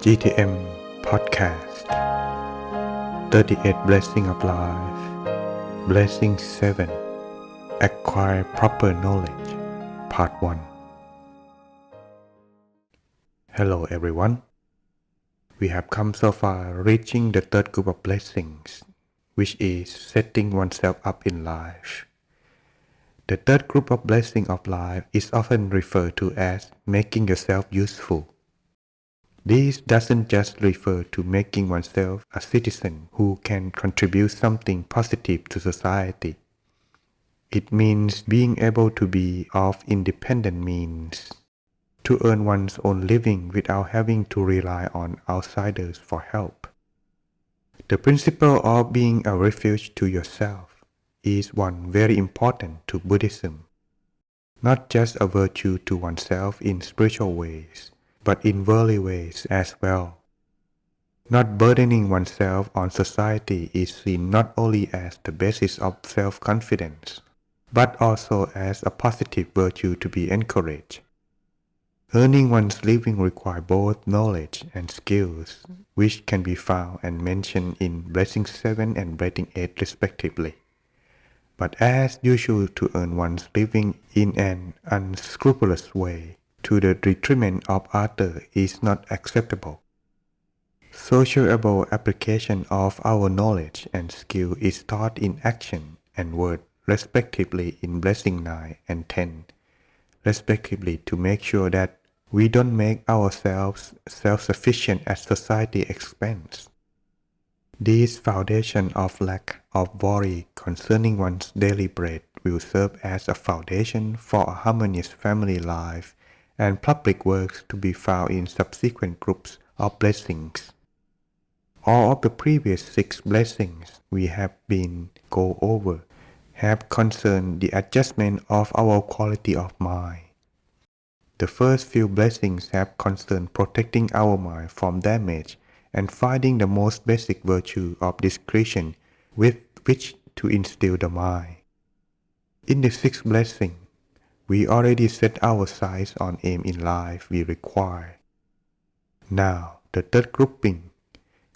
GTM Podcast 38 Blessing of Life Blessing 7 Acquire Proper Knowledge Part 1 Hello everyone. We have come so far reaching the third group of blessings, which is setting oneself up in life. The third group of blessing of life is often referred to as making yourself useful. This doesn't just refer to making oneself a citizen who can contribute something positive to society. It means being able to be of independent means, to earn one's own living without having to rely on outsiders for help. The principle of being a refuge to yourself is one very important to Buddhism, not just a virtue to oneself in spiritual ways, but in worldly ways as well. Not burdening oneself on society is seen not only as the basis of self-confidence, but also as a positive virtue to be encouraged. Earning one's living requires both knowledge and skills, which can be found and mentioned in Blessing 7 and Blessing 8 respectively. But as usual, to earn one's living in an unscrupulous way, to the detriment of others is not acceptable. Sociable application of our knowledge and skill is taught in action and word respectively in Blessing 9 and 10, respectively, to make sure that we don't make ourselves self-sufficient at society's expense. This foundation of lack of worry concerning one's daily bread will serve as a foundation for a harmonious family life and public works to be found in subsequent groups of blessings. All of the previous 6 blessings we have been go over have concerned the adjustment of our quality of mind. The first few blessings have concerned protecting our mind from damage and finding the most basic virtue of discretion with which to instill the mind. In the 6th blessing, we already set our sights on aim in life we require. Now, the third grouping,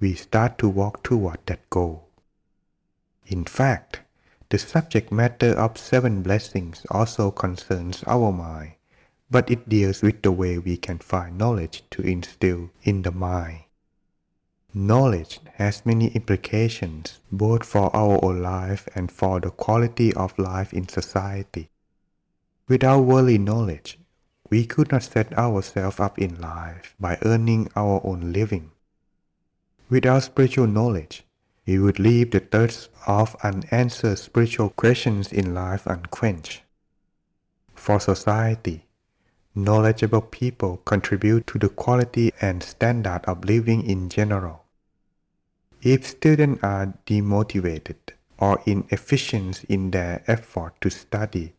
we start to walk toward that goal. In fact, the subject matter of 7 blessings also concerns our mind, but it deals with the way we can find knowledge to instill in the mind. Knowledge has many implications both for our own life and for the quality of life in society. Without worldly knowledge, we could not set ourselves up in life by earning our own living. Without spiritual knowledge, we would leave the thirst of unanswered spiritual questions in life unquenched. For society, knowledgeable people contribute to the quality and standard of living in general. If students are demotivated or inefficient in their effort to study,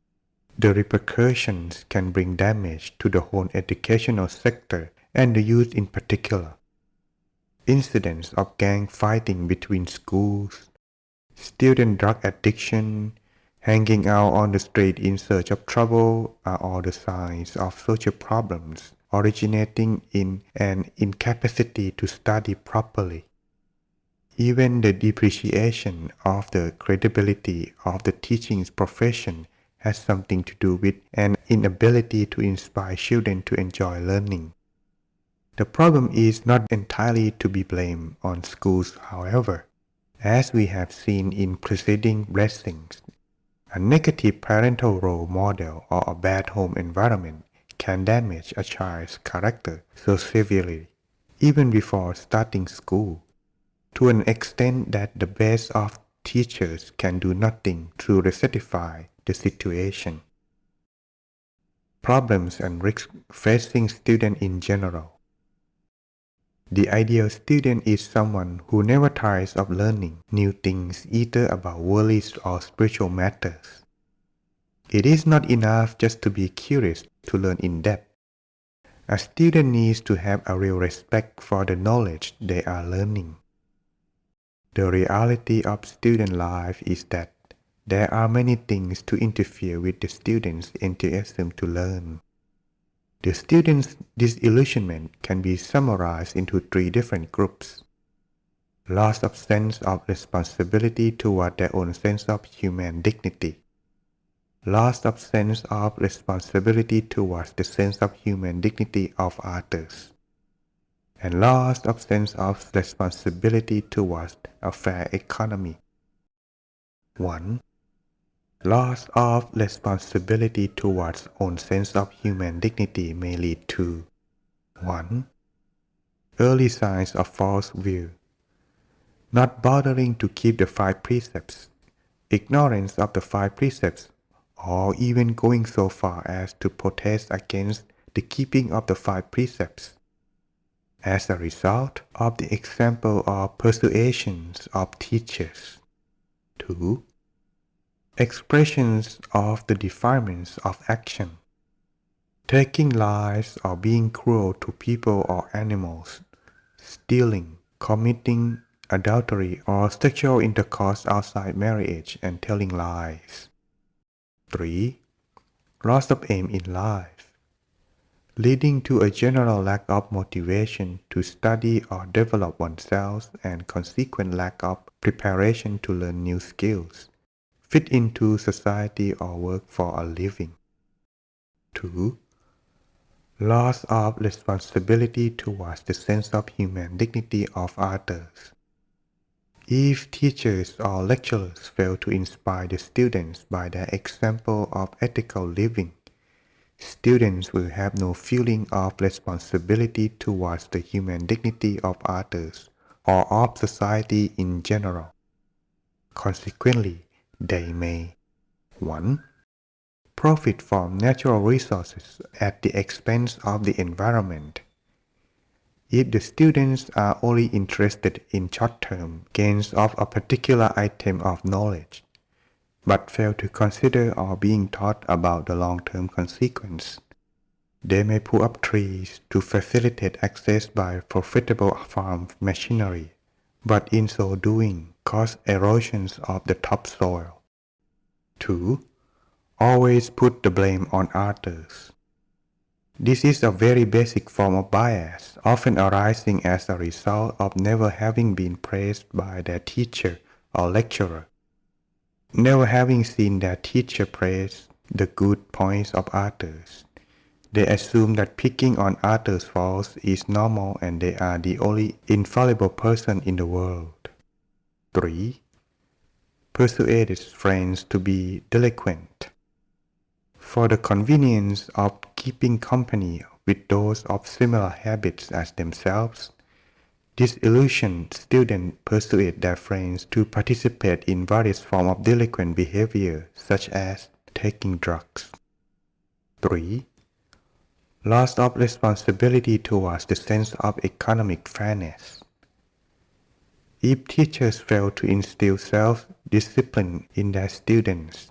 the repercussions can bring damage to the whole educational sector and the youth in particular. Incidents of gang fighting between schools, student drug addiction, hanging out on the street in search of trouble are all the signs of social problems originating in an incapacity to study properly. Even the depreciation of the credibility of the teaching profession has something to do with an inability to inspire children to enjoy learning. The problem is not entirely to be blamed on schools, however. As we have seen in preceding blessings, a negative parental role model or a bad home environment can damage a child's character so severely, even before starting school, to an extent that the best of teachers can do nothing to rectify the situation. Problems and risks facing students in general. The ideal student is someone who never tires of learning new things either about worldly or spiritual matters. It is not enough just to be curious to learn in depth. A student needs to have a real respect for the knowledge they are learning. The reality of student life is that there are many things to interfere with the student's enthusiasm to learn. The students' disillusionment can be summarized into three different groups: loss of sense of responsibility toward their own sense of human dignity, loss of sense of responsibility towards the sense of human dignity of others, and loss of sense of responsibility towards a fair economy. 1. Loss of responsibility towards own sense of human dignity may lead to 1. Early signs of false view: not bothering to keep the 5 precepts, ignorance of the 5 precepts, or even going so far as to protest against the keeping of the 5 precepts. As a result of the example of persuasions of teachers. 2. Expressions of the defilements of action: taking lives or being cruel to people or animals, stealing, committing adultery or sexual intercourse outside marriage, and telling lies. 3. Loss of aim in life, leading to a general lack of motivation to study or develop oneself and consequent lack of preparation to learn new skills, fit into society or work for a living. 2. Loss of responsibility towards the sense of human dignity of others. If teachers or lecturers fail to inspire the students by their example of ethical living, students will have no feeling of responsibility towards the human dignity of others or of society in general. Consequently, they may 1. Profit from natural resources at the expense of the environment. If the students are only interested in short-term gains of a particular item of knowledge, but fail to consider or being taught about the long-term consequence, they may pull up trees to facilitate access by profitable farm machinery, but in so doing cause erosions of the topsoil. 2. Always put the blame on others. This is a very basic form of bias, often arising as a result of never having been praised by their teacher or lecturer, never having seen their teacher praise the good points of others. They assume that picking on others' faults is normal and they are the only infallible person in the world. 3. Persuaded friends to be delinquent. For the convenience of keeping company with those of similar habits as themselves, disillusioned students persuade their friends to participate in various forms of delinquent behavior, such as taking drugs. 3. Loss of responsibility towards the sense of economic fairness. If teachers fail to instill self-discipline in their students,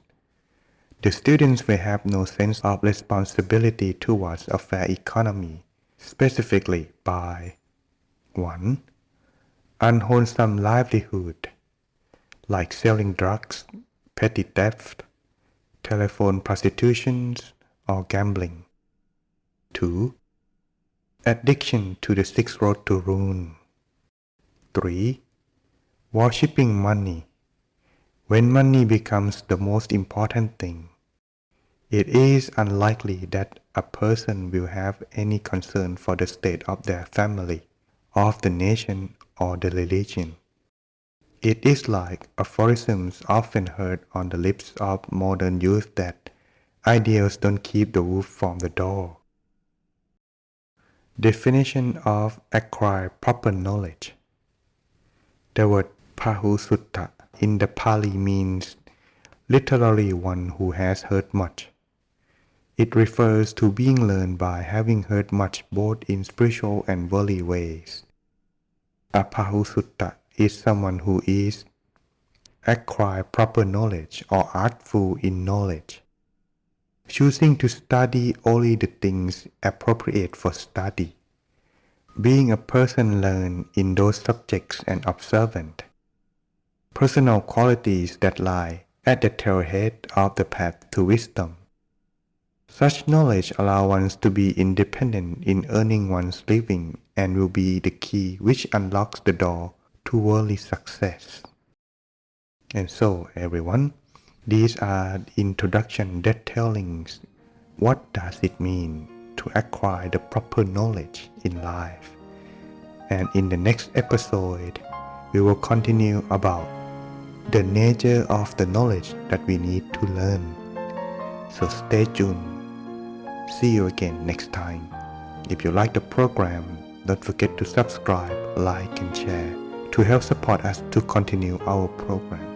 the students will have no sense of responsibility towards a fair economy, specifically by 1. Unwholesome livelihood, like selling drugs, petty theft, telephone prostitution, or gambling. 2. Addiction to the 6th road to ruin. 3. Worshipping money. When money becomes the most important thing, it is unlikely that a person will have any concern for the state of their family, of the nation, or the religion. It is like aphorisms often heard on the lips of modern youth that ideals don't keep the wolf from the door. Definition of acquire proper knowledge. The word pahusutta in the Pali means literally one who has heard much. It refers to being learned by having heard much both in spiritual and worldly ways. A pahusutta is someone who is acquire proper knowledge or artful in knowledge, choosing to study only the things appropriate for study, being a person learned in those subjects and observant. Personal qualities that lie at the tailhead of the path to wisdom. Such knowledge allows one to be independent in earning one's living and will be the key which unlocks the door to worldly success. And so, everyone, these are the introduction detailing what does it mean to acquire the proper knowledge in life. And in the next episode, we will continue about the nature of the knowledge that we need to learn. So stay tuned. See you again next time. If you like the program, don't forget to subscribe, like and share to help support us to continue our program.